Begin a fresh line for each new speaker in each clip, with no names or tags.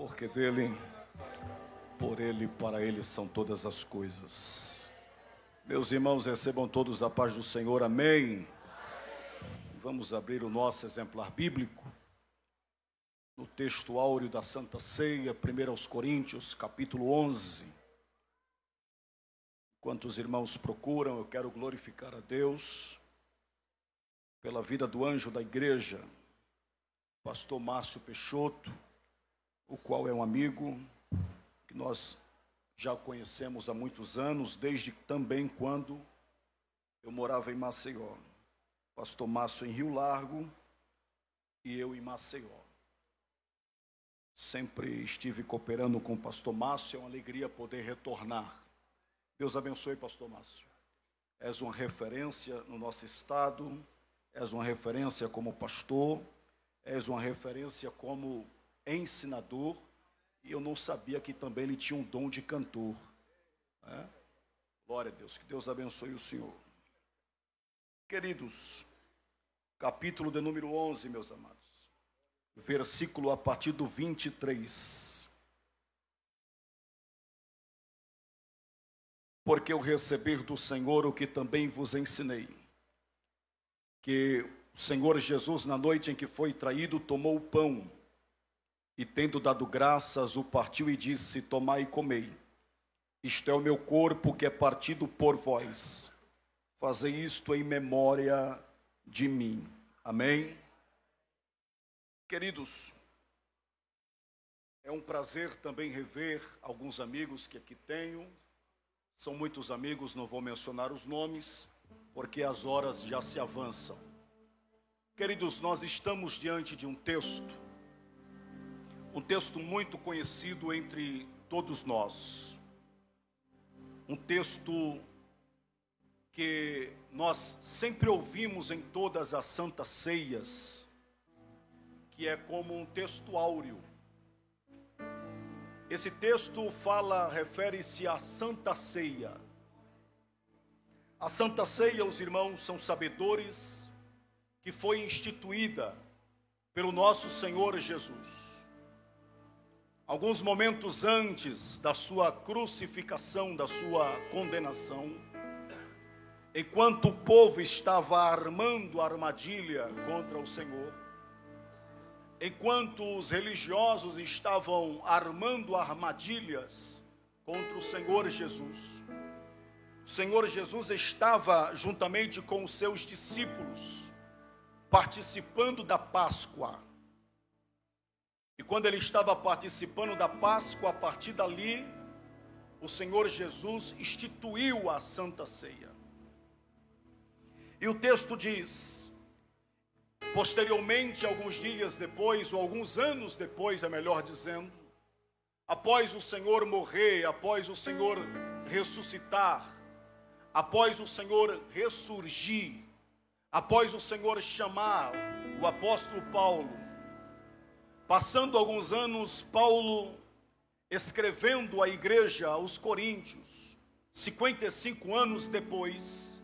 porque dele, por ele, para ele são todas as coisas. Meus irmãos, recebam todos a paz do Senhor, amém? Vamos abrir o nosso exemplar bíblico no texto áureo da Santa Ceia, 1 aos Coríntios, capítulo 11. Enquanto os irmãos procuram, eu quero glorificar a Deus pela vida do anjo da igreja, pastor Márcio Peixoto, o qual é um amigo que nós já conhecemos há muitos anos, desde também quando eu morava em Maceió. Pastor Márcio em Rio Largo e eu em Maceió. Sempre estive cooperando com o pastor Márcio, é uma alegria poder retornar. Deus abençoe, pastor Márcio. És uma referência no nosso estado, és uma referência como pastor, és uma referência como ensinador, e eu não sabia que também ele tinha um dom de cantor. Glória a Deus, que Deus abençoe o senhor. Queridos, capítulo de número 11, meus amados, versículo a partir do 23. Porque eu receber do Senhor o que também vos ensinei, que o Senhor Jesus, na noite em que foi traído, tomou o pão, e tendo dado graças, o partiu e disse: tomai e comei, isto é o meu corpo que é partido por vós, fazei isto em memória de mim. Amém? Queridos, é um prazer também rever alguns amigos que aqui tenho. São muitos amigos, não vou mencionar os nomes, porque as horas já se avançam. Queridos, nós estamos diante de um texto muito conhecido entre todos nós. Um texto que nós sempre ouvimos em todas as santas ceias, que é como um texto áureo. Esse texto refere-se à Santa Ceia. A Santa Ceia, os irmãos são sabedores, que foi instituída pelo nosso Senhor Jesus. Alguns momentos antes da sua crucificação, da sua condenação, enquanto o povo estava armando a armadilha contra o Senhor, enquanto os religiosos estavam armando armadilhas contra o Senhor Jesus, o Senhor Jesus estava juntamente com os seus discípulos participando da Páscoa. E quando ele estava participando da Páscoa, a partir dali, o Senhor Jesus instituiu a Santa Ceia. E o texto diz: posteriormente, alguns dias depois, ou alguns anos depois, é melhor dizendo, após o Senhor morrer, após o Senhor ressuscitar, após o Senhor ressurgir, após o Senhor chamar o apóstolo Paulo, passando alguns anos, Paulo, escrevendo à igreja, aos Coríntios, 55 anos depois,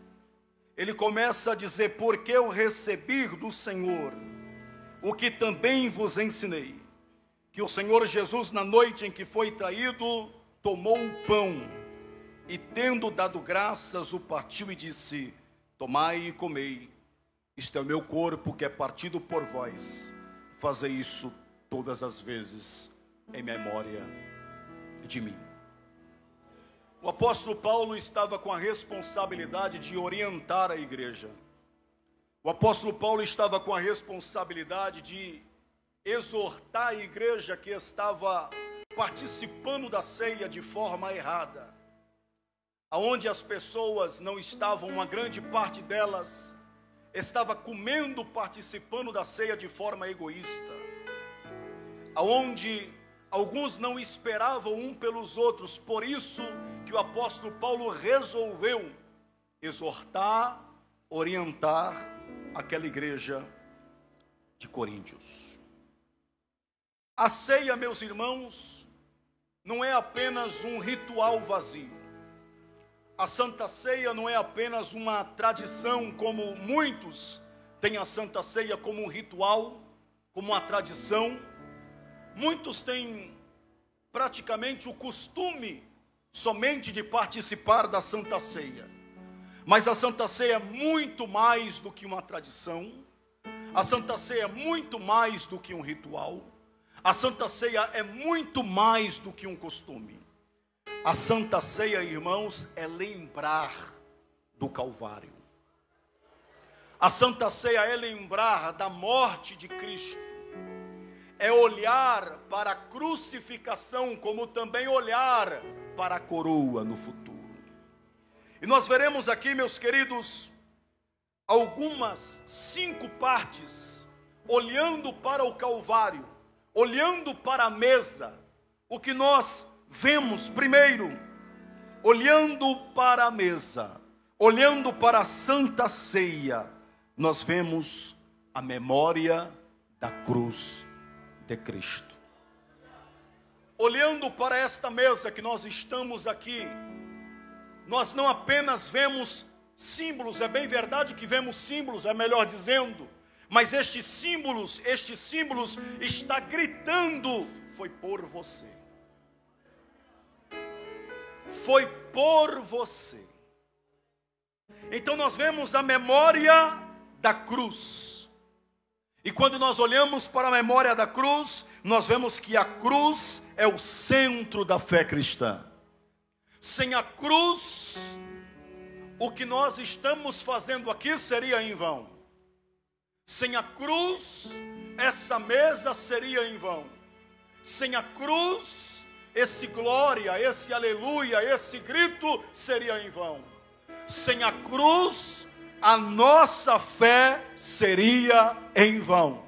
ele começa a dizer: porque eu recebi do Senhor o que também vos ensinei, que o Senhor Jesus, na noite em que foi traído, tomou o pão, e tendo dado graças, o partiu e disse: tomai e comei, isto é o meu corpo que é partido por vós, fazei isso todas as vezes em memória de mim. O apóstolo Paulo estava com a responsabilidade de orientar a igreja. O apóstolo Paulo estava com a responsabilidade de exortar a igreja que estava participando da ceia de forma errada, aonde as pessoas não estavam, uma grande parte delas estava comendo, participando da ceia de forma egoísta, aonde alguns não esperavam um pelos outros. Por isso que o apóstolo Paulo resolveu exortar, orientar aquela igreja de Coríntios. A ceia, meus irmãos, não é apenas um ritual vazio. A Santa Ceia não é apenas uma tradição, como muitos têm a Santa Ceia como um ritual, como uma tradição. Muitos têm praticamente o costume somente de participar da Santa Ceia. Mas a Santa Ceia é muito mais do que uma tradição. A Santa Ceia é muito mais do que um ritual. A Santa Ceia é muito mais do que um costume. A Santa Ceia, irmãos, é lembrar do Calvário. A Santa Ceia é lembrar da morte de Cristo. É olhar para a crucificação, como também olhar para a coroa no futuro. E nós veremos aqui, meus queridos, algumas 5 partes, olhando para o Calvário, olhando para a mesa. O que nós vemos primeiro, olhando para a mesa, olhando para a Santa Ceia, nós vemos a memória da cruz de Cristo. Olhando para esta mesa que nós estamos aqui, nós não apenas vemos símbolos, é bem verdade que vemos símbolos, é melhor dizendo, mas estes símbolos está gritando, foi por você. Foi por você. Então nós vemos a memória da cruz. E quando nós olhamos para a memória da cruz, nós vemos que a cruz é o centro da fé cristã. Sem a cruz, o que nós estamos fazendo aqui seria em vão. Sem a cruz, essa mesa seria em vão. Sem a cruz, esse glória, esse aleluia, esse grito seria em vão. Sem a cruz, a nossa fé seria em vão.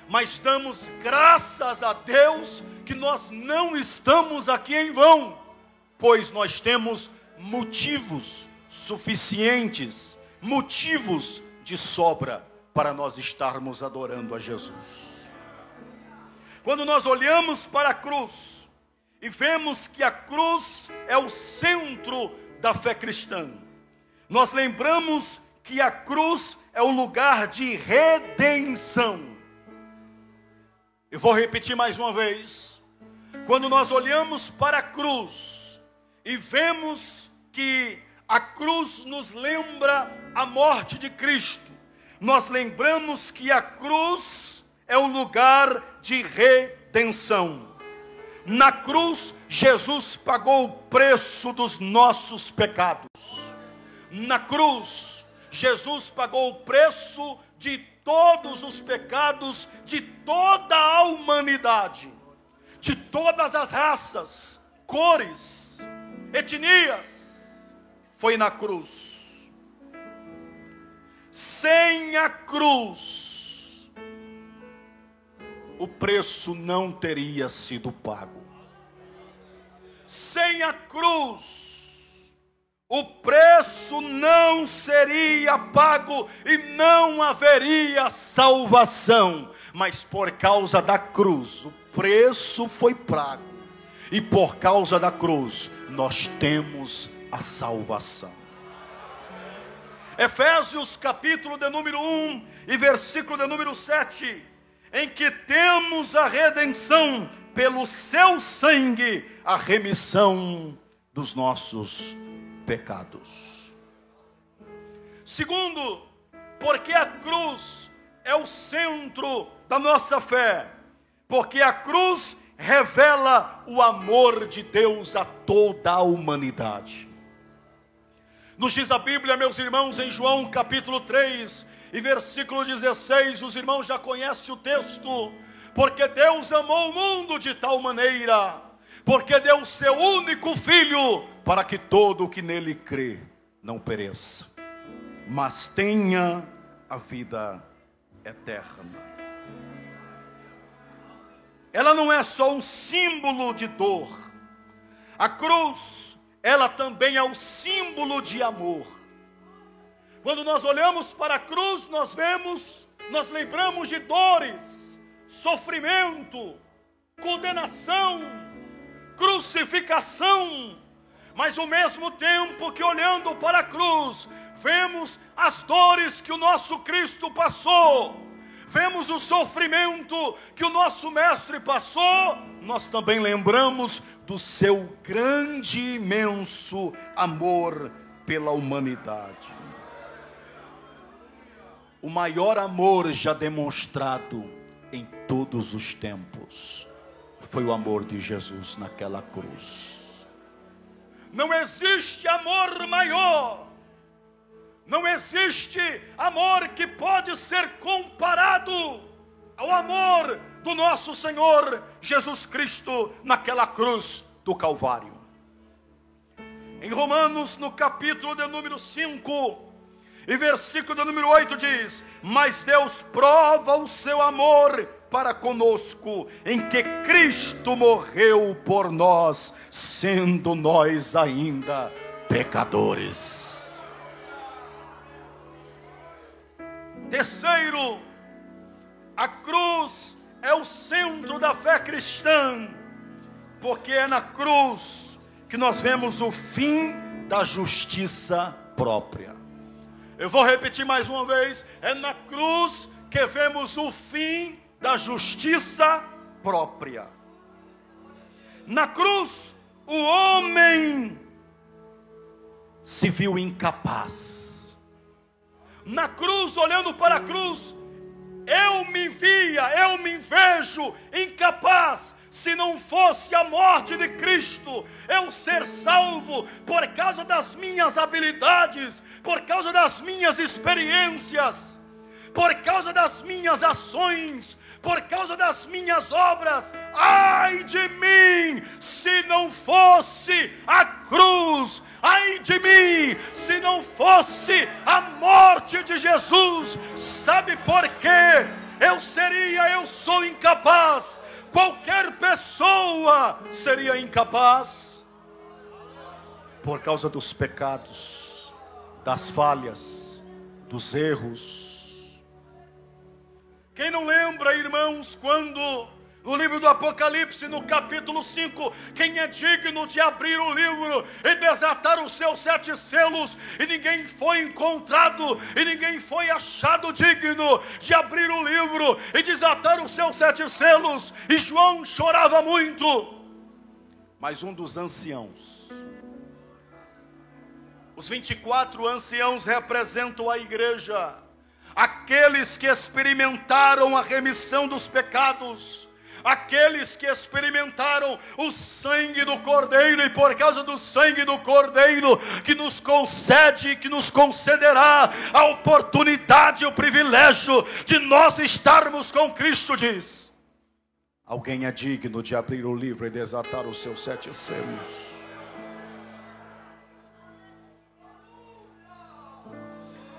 Mas damos graças a Deus que nós não estamos aqui em vão, pois nós temos motivos suficientes, motivos de sobra para nós estarmos adorando a Jesus. Quando nós olhamos para a cruz e vemos que a cruz é o centro da fé cristã, nós lembramos que a cruz é o lugar de redenção. Eu vou repetir mais uma vez. Quando nós olhamos para a cruz e vemos que a cruz nos lembra a morte de Cristo, nós lembramos que a cruz é o lugar de redenção. Na cruz, Jesus pagou o preço dos nossos pecados. Na cruz, Jesus pagou o preço de todos os pecados de toda a humanidade, de todas as raças, cores, etnias. Foi na cruz. Sem a cruz, o preço não teria sido pago. Sem a cruz, o preço não seria pago e não haveria salvação. Mas por causa da cruz, o preço foi pago. E por causa da cruz, nós temos a salvação. Efésios capítulo de número 1 e versículo de número 7. Em que temos a redenção pelo seu sangue, a remissão dos nossos pecados. Segundo, porque a cruz é o centro da nossa fé, porque a cruz revela o amor de Deus a toda a humanidade. Nos diz a Bíblia, meus irmãos, em João capítulo 3 e versículo 16, os irmãos já conhecem o texto, porque Deus amou o mundo de tal maneira, porque deu o seu único Filho, para que todo o que nele crê não pereça, mas tenha a vida eterna. Ela não é só um símbolo de dor. A cruz, ela também é um símbolo de amor. Quando nós olhamos para a cruz, nós lembramos de dores, sofrimento, condenação, crucificação. Mas ao mesmo tempo que olhando para a cruz, vemos as dores que o nosso Cristo passou, vemos o sofrimento que o nosso Mestre passou, nós também lembramos do seu grande e imenso amor pela humanidade. O maior amor já demonstrado em todos os tempos foi o amor de Jesus naquela cruz. Não existe amor maior, não existe amor que pode ser comparado ao amor do nosso Senhor Jesus Cristo naquela cruz do Calvário. Em Romanos, no capítulo de número 5 e versículo de número 8 diz: mas Deus prova o seu amor para conosco, em que Cristo morreu por nós, sendo nós ainda pecadores. Terceiro, a cruz é o centro da fé cristã, porque é na cruz que nós vemos o fim da justiça própria. Eu vou repetir mais uma vez: é na cruz que vemos o fim da justiça própria. Na cruz, o homem se viu incapaz. Na cruz, olhando para a cruz, eu me vejo incapaz. Se não fosse a morte de Cristo, eu ser salvo por causa das minhas habilidades, por causa das minhas experiências, por causa das minhas ações, por causa das minhas obras. Ai de mim, se não fosse a cruz, ai de mim, se não fosse a morte de Jesus. Sabe por quê? Eu sou incapaz. Qualquer pessoa seria incapaz, por causa dos pecados, das falhas, dos erros. Quem não lembra, irmãos, quando no livro do Apocalipse, no capítulo 5, quem é digno de abrir o livro e desatar os seus 7 selos, e ninguém foi encontrado, e ninguém foi achado digno de abrir o livro e desatar os seus 7 selos, e João chorava muito. Mas um dos anciãos, os 24 anciãos representam a igreja, aqueles que experimentaram a remissão dos pecados, aqueles que experimentaram o sangue do Cordeiro, e por causa do sangue do Cordeiro que nos concede, que nos concederá a oportunidade, o privilégio de nós estarmos com Cristo, diz: alguém é digno de abrir o livro e desatar os seus 7 selos.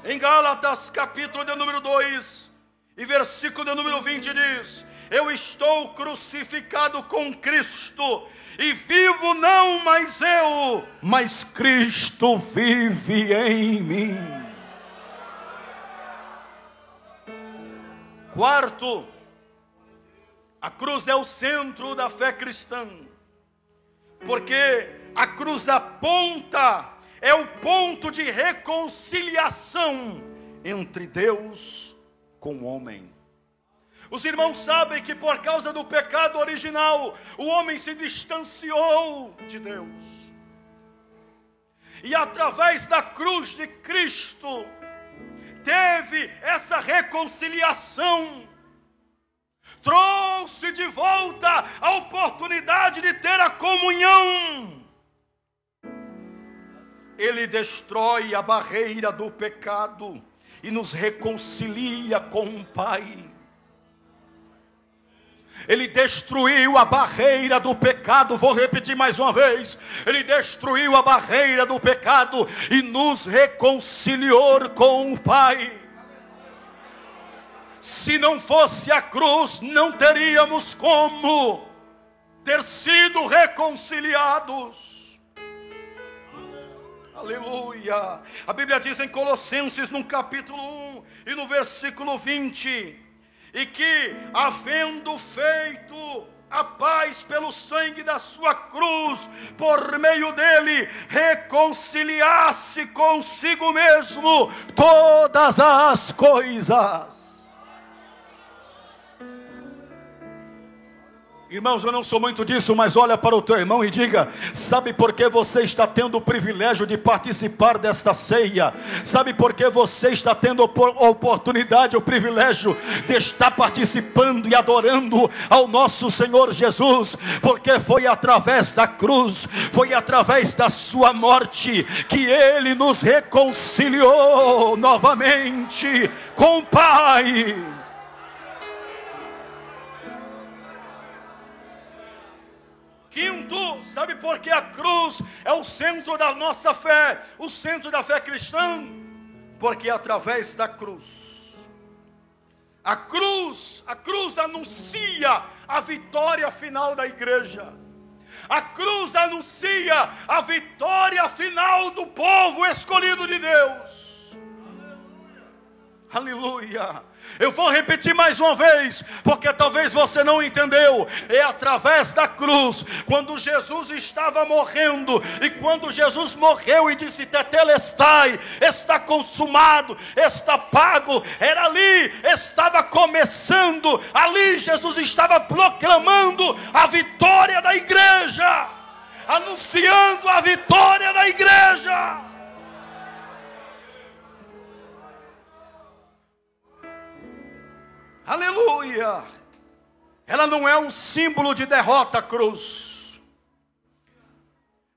Em Gálatas, capítulo de número 2 e versículo de número 20 diz: eu estou crucificado com Cristo, e vivo não mais eu, mas Cristo vive em mim. Quarto, a cruz é o centro da fé cristã, porque a cruz aponta, é o ponto de reconciliação entre Deus com o homem. Os irmãos sabem que por causa do pecado original, o homem se distanciou de Deus. E através da cruz de Cristo, teve essa reconciliação. Trouxe de volta a oportunidade de ter a comunhão. Ele destrói a barreira do pecado e nos reconcilia com o Pai. Ele destruiu a barreira do pecado, vou repetir mais uma vez: ele destruiu a barreira do pecado e nos reconciliou com o Pai. Se não fosse a cruz, não teríamos como ter sido reconciliados. Aleluia. A Bíblia diz em Colossenses, no capítulo 1 e no versículo 20, e que, havendo feito a paz pelo sangue da sua cruz, por meio dele, reconciliasse consigo mesmo todas as coisas. Irmãos, eu não sou muito disso, mas olha para o teu irmão e diga: sabe por que você está tendo o privilégio de participar desta ceia? Sabe por que você está tendo a oportunidade, o privilégio de estar participando e adorando ao nosso Senhor Jesus? Porque foi através da cruz, foi através da sua morte, que Ele nos reconciliou novamente com o Pai. Quinto, sabe por que a cruz é o centro da nossa fé, o centro da fé cristã? Porque através da cruz, a cruz anuncia a vitória final da igreja. A cruz anuncia a vitória final do povo escolhido de Deus. Aleluia. Eu vou repetir mais uma vez, porque talvez você não entendeu. É através da cruz, quando Jesus estava morrendo, e quando Jesus morreu e disse: tetelestai, está consumado, está pago. Era ali, estava começando, ali Jesus estava proclamando a vitória da igreja, anunciando a vitória da igreja. Aleluia. Ela não é um símbolo de derrota, a cruz,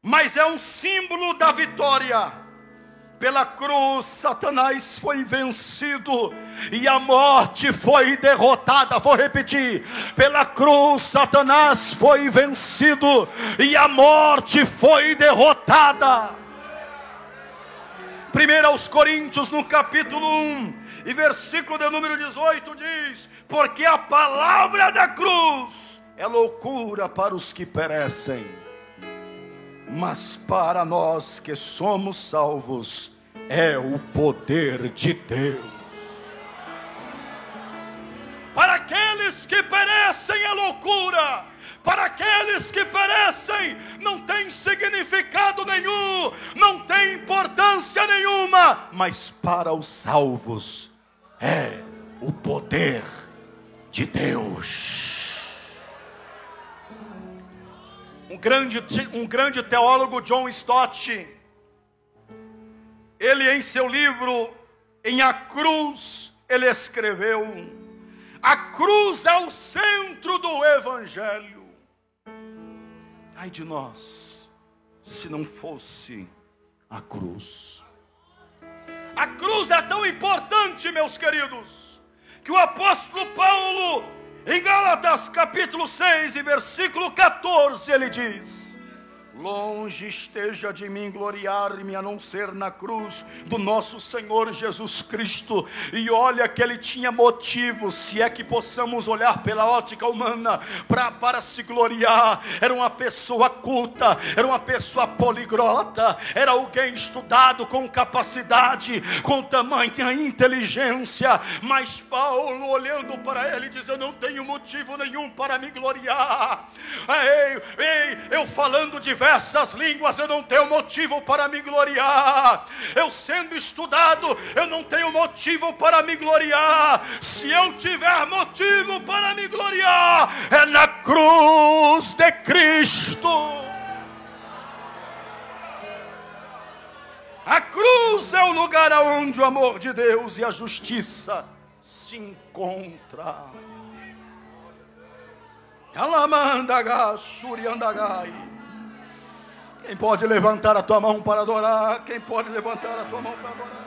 mas é um símbolo da vitória. Pela cruz Satanás foi vencido e a morte foi derrotada. Vou repetir: pela cruz Satanás foi vencido e a morte foi derrotada. 1 aos Coríntios, no capítulo 1 e versículo de número 18 diz: porque a palavra da cruz é loucura para os que perecem, mas para nós que somos salvos é o poder de Deus. Para aqueles que perecem é loucura, para aqueles que perecem não tem significado nenhum, não tem importância nenhuma, mas para os salvos é o poder de Deus. Um grande teólogo, John Stott, ele em seu livro Em a Cruz, ele escreveu: a cruz é o centro do Evangelho. Ai de nós, se não fosse a cruz. A cruz é tão importante, meus queridos, que o apóstolo Paulo, em Gálatas capítulo 6 e versículo 14, ele diz: longe esteja de mim gloriar-me a não ser na cruz do nosso Senhor Jesus Cristo. E olha que ele tinha motivo, se é que possamos olhar pela ótica humana, para se gloriar. Era uma pessoa culta, era uma pessoa poliglota, era alguém estudado, com capacidade, com tamanha inteligência. Mas Paulo, olhando para ele, diz: eu não tenho motivo nenhum para me gloriar. Eu falando diversas línguas, eu não tenho motivo para me gloriar. Eu sendo estudado, eu não tenho motivo para me gloriar. Se eu tiver motivo para me gloriar, é na cruz de Cristo. A cruz é o lugar onde o amor de Deus e a justiça se encontram. Quem pode levantar a tua mão para adorar? Quem pode levantar a tua mão para adorar?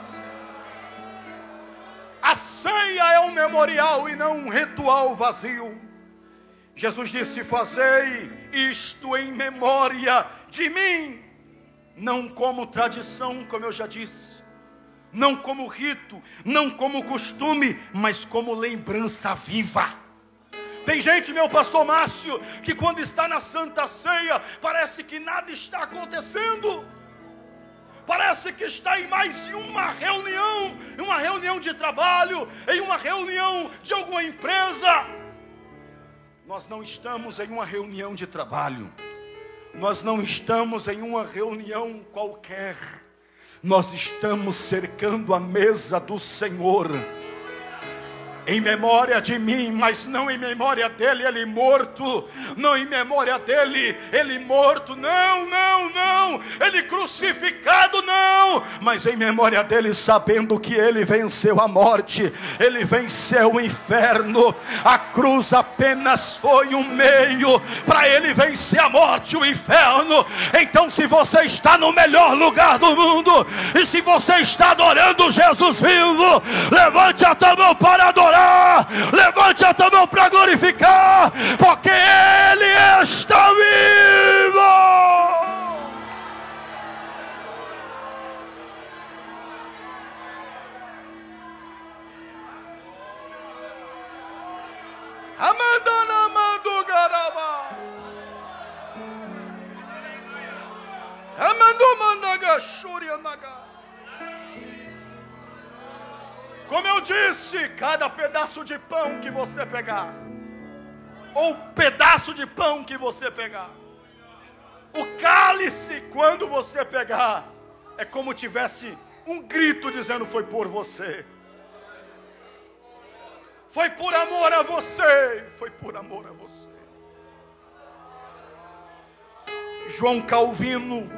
A ceia é um memorial e não um ritual vazio. Jesus disse: fazei isto em memória de mim. Não como tradição, como eu já disse, não como rito, não como costume, mas como lembrança viva. Tem gente, meu pastor Márcio, que quando está na Santa Ceia, parece que nada está acontecendo. Parece que está em mais uma reunião de trabalho, em uma reunião de alguma empresa. Nós não estamos em uma reunião de trabalho. Nós não estamos em uma reunião qualquer. Nós estamos cercando a mesa do Senhor. em memória de mim, mas não em memória dele, ele morto, não em memória dele, ele morto, não, não, não, ele crucificado, não, mas em memória dele, sabendo que ele venceu a morte, ele venceu o inferno, a cruz apenas foi um meio para ele vencer a morte, o inferno. Então, se você está no melhor lugar do mundo, e se você está adorando Jesus vivo, levante a tua mão para adorar, levante a tua mão para glorificar, porque ele está vivo. Amandana Mandu Garaba Amandu Mandaga Shurianaga. Como eu disse, cada pedaço de pão que você pegar, ou pedaço de pão que você pegar, o cálice, quando você pegar, é como tivesse um grito dizendo: foi por você, foi por amor a você, foi por amor a você. João Calvino,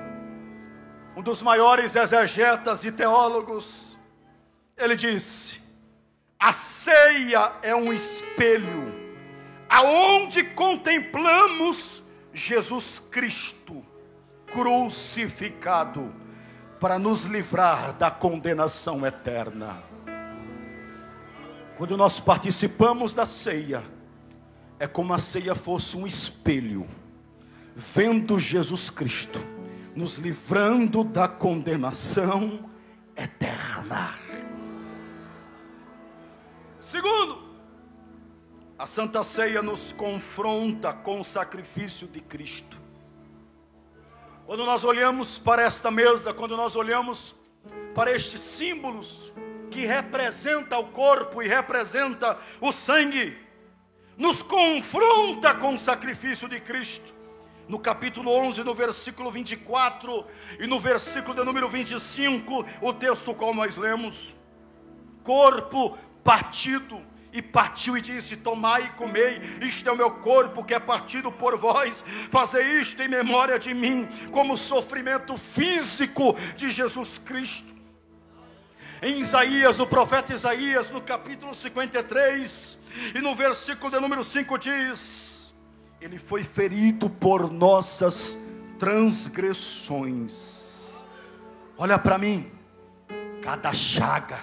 um dos maiores exegetas e teólogos, ele disse: a ceia é um espelho aonde contemplamos Jesus Cristo crucificado para nos livrar da condenação eterna. Quando nós participamos da ceia, é como a ceia fosse um espelho, vendo Jesus Cristo nos livrando da condenação eterna. Segundo, a Santa Ceia nos confronta com o sacrifício de Cristo. Quando nós olhamos para esta mesa, quando nós olhamos para estes símbolos que representa o corpo e representa o sangue, nos confronta com o sacrifício de Cristo. No capítulo 11, no versículo 24 e no versículo de número 25, o texto qual nós lemos: corpo partido, e partiu e disse: tomai e comei, isto é o meu corpo que é partido por vós, fazei isto em memória de mim, como sofrimento físico de Jesus Cristo. Em Isaías, o profeta Isaías, no capítulo 53 e no versículo de número 5 diz: ele foi ferido por nossas transgressões. Olha para mim, cada chaga,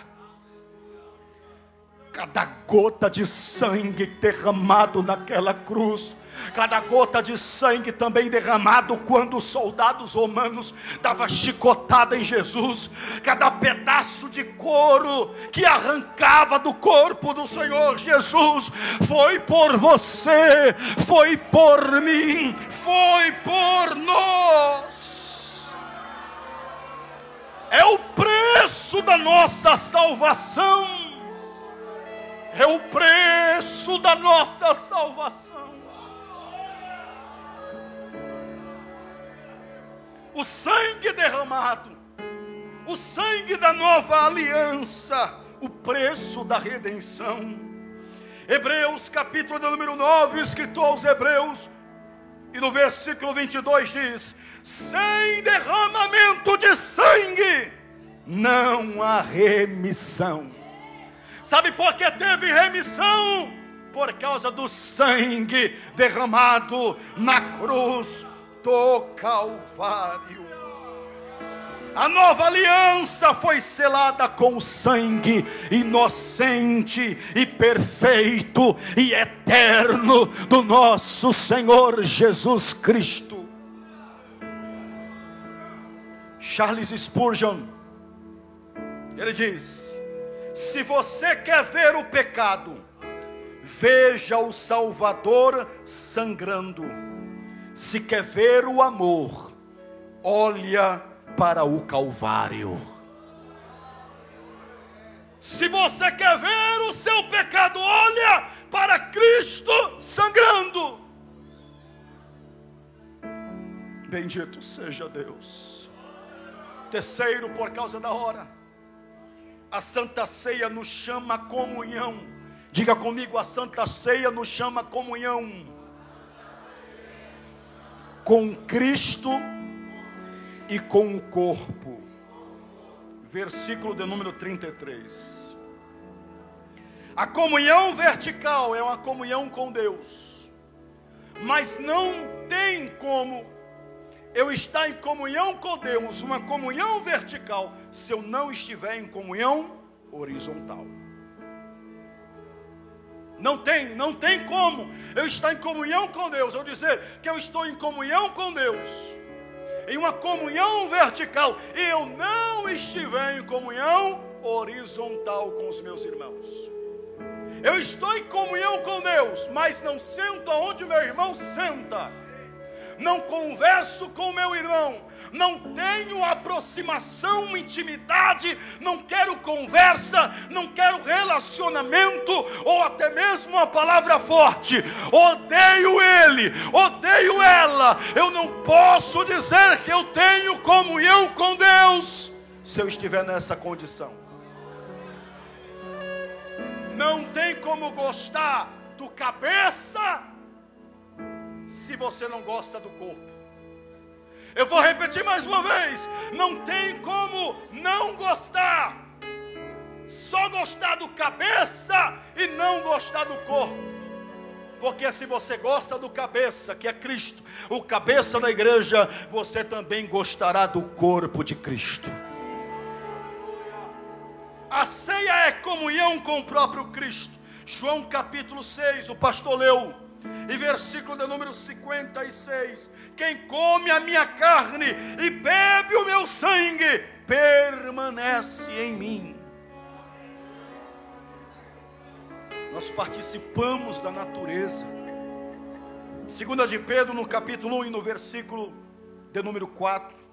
cada gota de sangue derramado naquela cruz, cada gota de sangue também derramado quando os soldados romanos davam chicotada em Jesus, cada pedaço de couro que arrancava do corpo do Senhor Jesus, foi por você, foi por mim, foi por nós. É o preço da nossa salvação, é o preço da nossa salvação. O sangue derramado, o sangue da nova aliança, o preço da redenção. Hebreus capítulo de número 9, escrito aos Hebreus, e no versículo 22 diz: sem derramamento de sangue não há remissão. Sabe por que teve remissão? Por causa do sangue derramado na cruz do Calvário. A nova aliança foi selada com o sangue inocente e perfeito e eterno do nosso Senhor Jesus Cristo. Charles Spurgeon, ele diz: se você quer ver o pecado, veja o Salvador sangrando. Se quer ver o amor, olha para o Calvário. Se você quer ver o seu pecado, olha para Cristo sangrando. Bendito seja Deus. Terceiro, por causa da hora, a Santa Ceia nos chama a comunhão Diga comigo, a Santa Ceia nos chama a comunhão com Cristo e com o corpo. Versículo de número 33. A comunhão vertical é uma comunhão com Deus, mas não tem como eu estar em comunhão com Deus, uma comunhão vertical, se eu não estiver em comunhão horizontal. Não tem como eu estar em comunhão com Deus, eu dizer que eu estou em comunhão com Deus, em uma comunhão vertical, e eu não estiver em comunhão horizontal com os meus irmãos. Eu estou em comunhão com Deus, mas não sento onde meu irmão senta, não converso com meu irmão, não tenho aproximação, intimidade, não quero conversa, não quero relacionamento, ou até mesmo uma palavra forte. Odeio ele, odeio ela. Eu não posso dizer que eu tenho comunhão com Deus se eu estiver nessa condição. Não tem como gostar do cabeça se você não gosta do corpo. Eu vou repetir mais uma vez. Não tem como não gostar, só gostar do cabeça e não gostar do corpo. Porque se você gosta do cabeça, que é Cristo, o cabeça da igreja, você também gostará do corpo de Cristo. A ceia é comunhão com o próprio Cristo. João capítulo 6, o pastor leu, e versículo de número 56. Quem come a minha carne e bebe o meu sangue, permanece em mim. Nós participamos da natureza. 2 de Pedro, no capítulo 1 e no versículo de número 4.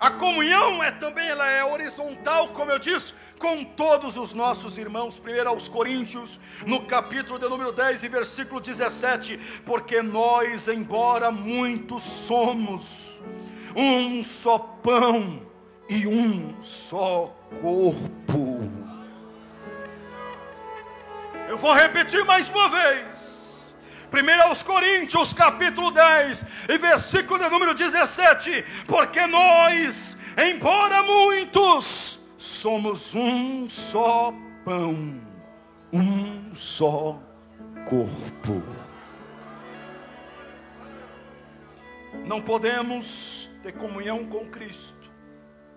A comunhão ela é horizontal, como eu disse, com todos os nossos irmãos. 1 aos Coríntios, no capítulo de número 10 e versículo 17. Porque nós, embora muitos, somos um só pão e um só corpo. Eu vou repetir mais uma vez. 1 aos Coríntios, capítulo 10, e versículo de número 17. Porque nós, embora muitos, somos um só pão, um só corpo. Não podemos ter comunhão com Cristo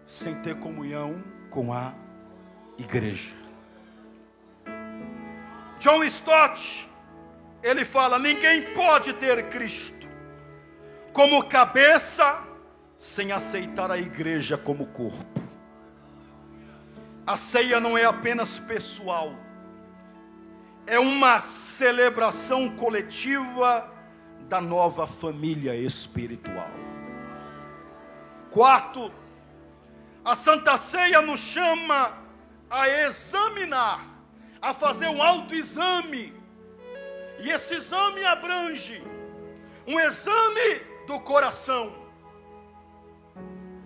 sem ter comunhão com a igreja. John Stott, ele fala: ninguém pode ter Cristo como cabeça sem aceitar a igreja como corpo. A ceia não é apenas pessoal, é uma celebração coletiva da nova família espiritual. Quarto, a Santa Ceia nos chama a examinar, a fazer um autoexame. E esse exame abrange um exame do coração,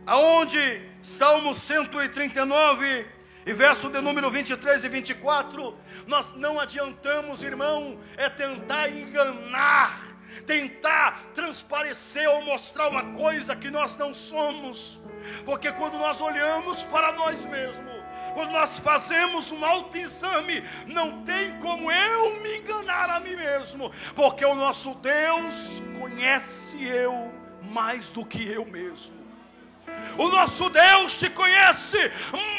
aonde Salmo 139 e verso de número 23 e 24, nós não adiantamos, irmão, tentar enganar, tentar transparecer ou mostrar uma coisa que nós não somos. Porque quando nós olhamos para nós mesmos, quando nós fazemos um autoexame, não tem como eu me enganar a mim mesmo, porque o nosso Deus conhece eu mais do que eu mesmo. O nosso Deus te conhece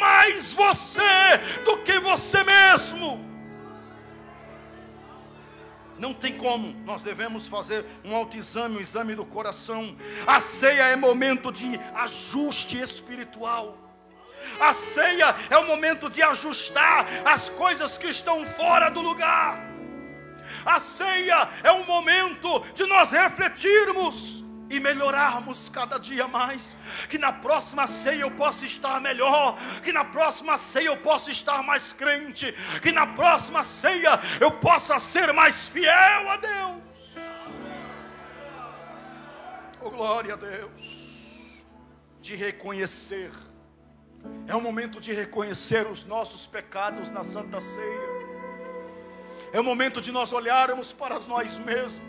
mais você do que você mesmo. Não tem como, nós devemos fazer um autoexame, um exame do coração. A ceia é momento de ajuste espiritual. A ceia é o momento de ajustar as coisas que estão fora do lugar. A ceia é o momento de nós refletirmos e melhorarmos cada dia mais. Que na próxima ceia eu possa estar melhor, que na próxima ceia eu possa estar mais crente, que na próxima ceia eu possa ser mais fiel a Deus. Oh, glória a Deus. De reconhecer. É o momento de reconhecer os nossos pecados na Santa Ceia. É o momento de nós olharmos para nós mesmos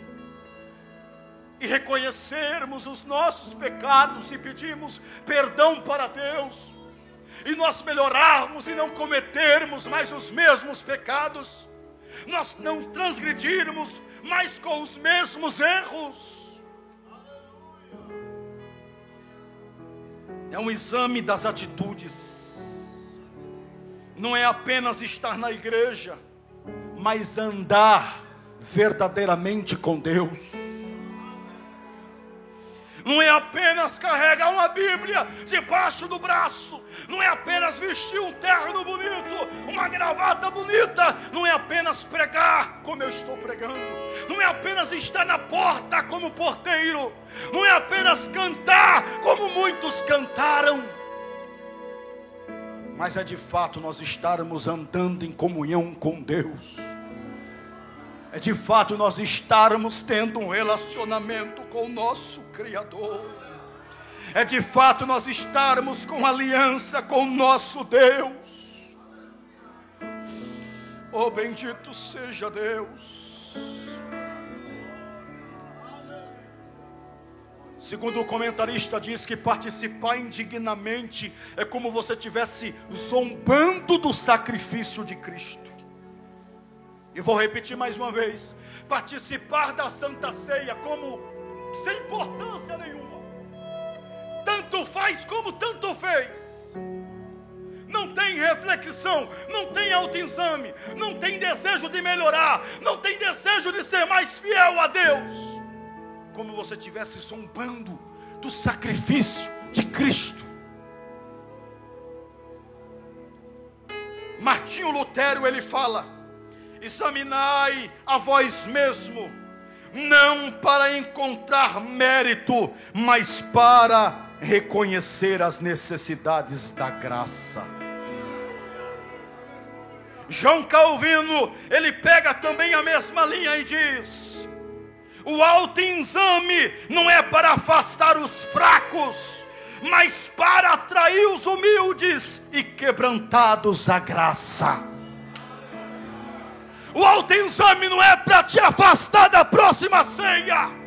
e reconhecermos os nossos pecados e pedirmos perdão para Deus, e nós melhorarmos e não cometermos mais os mesmos pecados, nós não transgredirmos mais com os mesmos erros. É um exame das atitudes, não é apenas estar na igreja, mas andar verdadeiramente com Deus. Não é apenas carregar uma Bíblia debaixo do braço, não é apenas vestir um terno bonito, uma gravata bonita, não é apenas pregar como eu estou pregando, não é apenas estar na porta como porteiro, não é apenas cantar como muitos cantaram, mas é de fato nós estarmos andando em comunhão com Deus. É de fato nós estarmos tendo um relacionamento com o nosso Criador. É de fato nós estarmos com aliança com o nosso Deus. Oh, bendito seja Deus. Segundo o comentarista, diz que participar indignamente é como você estivesse zombando do sacrifício de Cristo. E vou repetir mais uma vez: participar da Santa Ceia como sem importância nenhuma, tanto faz como tanto fez, não tem reflexão, não tem autoexame, não tem desejo de melhorar, não tem desejo de ser mais fiel a Deus, como você estivesse zombando do sacrifício de Cristo. Martinho Lutero, ele fala: examinai a vós mesmo, não para encontrar mérito, mas para reconhecer as necessidades da graça. João Calvino, ele pega também a mesma linha e diz: o autoexame não é para afastar os fracos, mas para atrair os humildes e quebrantados à graça. O autoexame não é para te afastar da próxima ceia,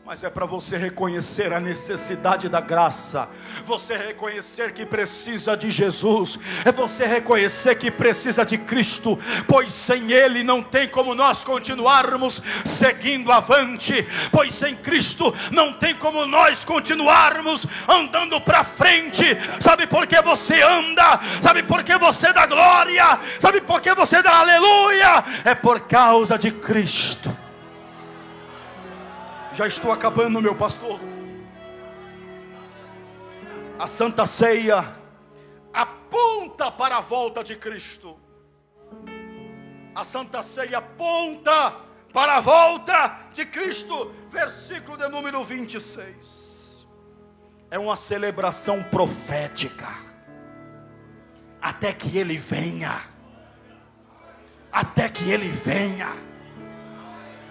mas é para você reconhecer a necessidade da graça, você reconhecer que precisa de Jesus, é você reconhecer que precisa de Cristo, pois sem Ele não tem como nós continuarmos seguindo avante, pois sem Cristo não tem como nós continuarmos andando para frente. Sabe por que você anda? Sabe por que você dá glória? Sabe por que você dá aleluia? É por causa de Cristo. Já estou acabando, meu pastor. A Santa Ceia aponta para a volta de Cristo. A Santa Ceia aponta para a volta de Cristo. Versículo de número 26. É uma celebração profética. Até que Ele venha. Até que Ele venha.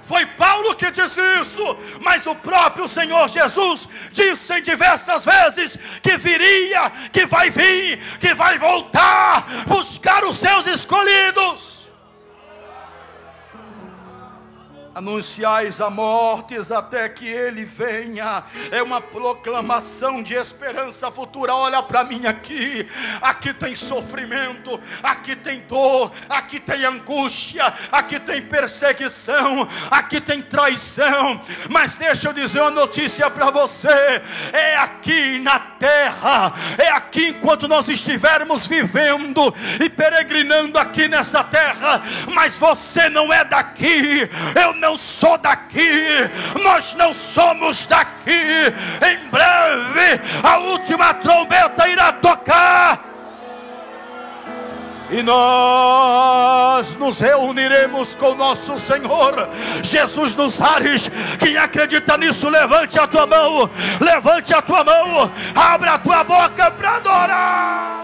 Foi Paulo que disse isso, mas o próprio Senhor Jesus disse em diversas vezes que viria, que vai vir, que vai voltar, buscar os seus escolhidos. Anunciais a mortes até que Ele venha. É uma proclamação de esperança futura. Olha para mim aqui. Aqui tem sofrimento, aqui tem dor, aqui tem angústia, aqui tem perseguição, aqui tem traição. Mas deixa eu dizer uma notícia para você. É aqui na terra, é aqui enquanto nós estivermos vivendo e peregrinando aqui nessa terra. Mas você não é daqui, eu não sou daqui, nós não somos daqui. Em breve a última trombeta irá tocar e nós nos reuniremos com nosso Senhor Jesus nos ares. Quem acredita nisso, levante a tua mão, levante a tua mão, abra a tua boca para adorar.